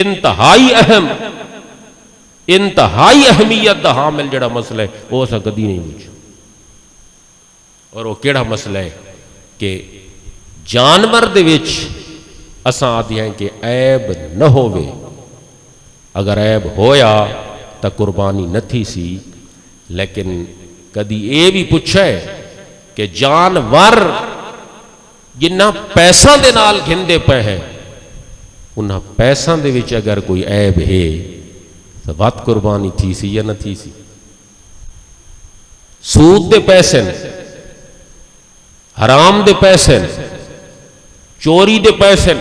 انتہائی اہمیت دا حامل جڑا مسئلہ ہے وہ اسا کدی نہیں پوچھو. اور وہ کیڑا مسئلہ ہے کہ جانور دے وچ اساں آدھی ہیں کہ عیب نہ ہووے. اگر عیب ہویا تا قربانی نہ تھی سی. لیکن کدی اے بھی پوچھا ہے کہ جانور جنہ پیسہ دے نال گھندے پے ہیں انہاں پیسہ دے وچ اگر کوئی عیب ہے تو وات قربانی تھی سی یا نہ تھی سی. سود دے پیسے حرام دے پیسے چوری دے پیسے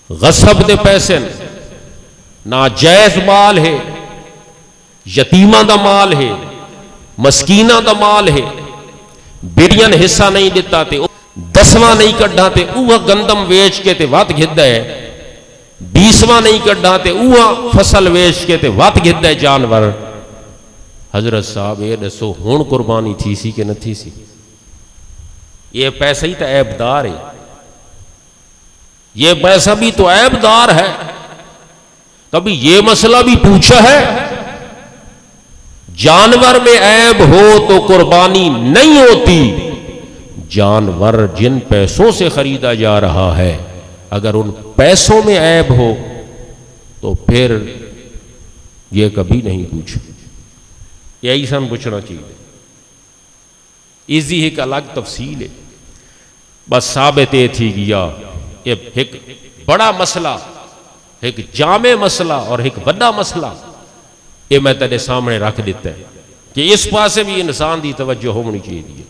غصب دے پیسے ناجائز مال ہے یتیمہ دا مال ہے مسکینہ دا مال ہے بیڑیاں حصہ نہیں دیتا تے دسواں نہیں کڈھا تے اوہ گندم ویچ کے تے وات گھدہ ہے 20واں نہیں کڈھا تے اوہ فصل ویچ کے تے وات گھدہ ہے جانور. حضرت صاحب یہ دسو ہون قربانی تھی سی کہ نہ تھی سی؟ یہ پیسہ ہی تو عیب دار ہے. یہ پیسہ بھی تو عیب دار ہے. کبھی یہ مسئلہ بھی پوچھا ہے جانور میں عیب ہو تو قربانی نہیں ہوتی. جانور جن پیسوں سے خریدا جا رہا ہے اگر ان پیسوں میں عیب ہو تو پھر یہ کبھی نہیں پوچھا. یہی سن پوچھنا چاہیے. ایزی ایک الگ تفصیل ہے. بس ثابت یہ تھی گیا یہ ایک بڑا مسئلہ ایک جامع مسئلہ اور ایک بڑا مسئلہ یہ میں تیرے سامنے رکھ دیتا ہے کہ اس پاسے بھی انسان دی توجہ ہونی چاہیے.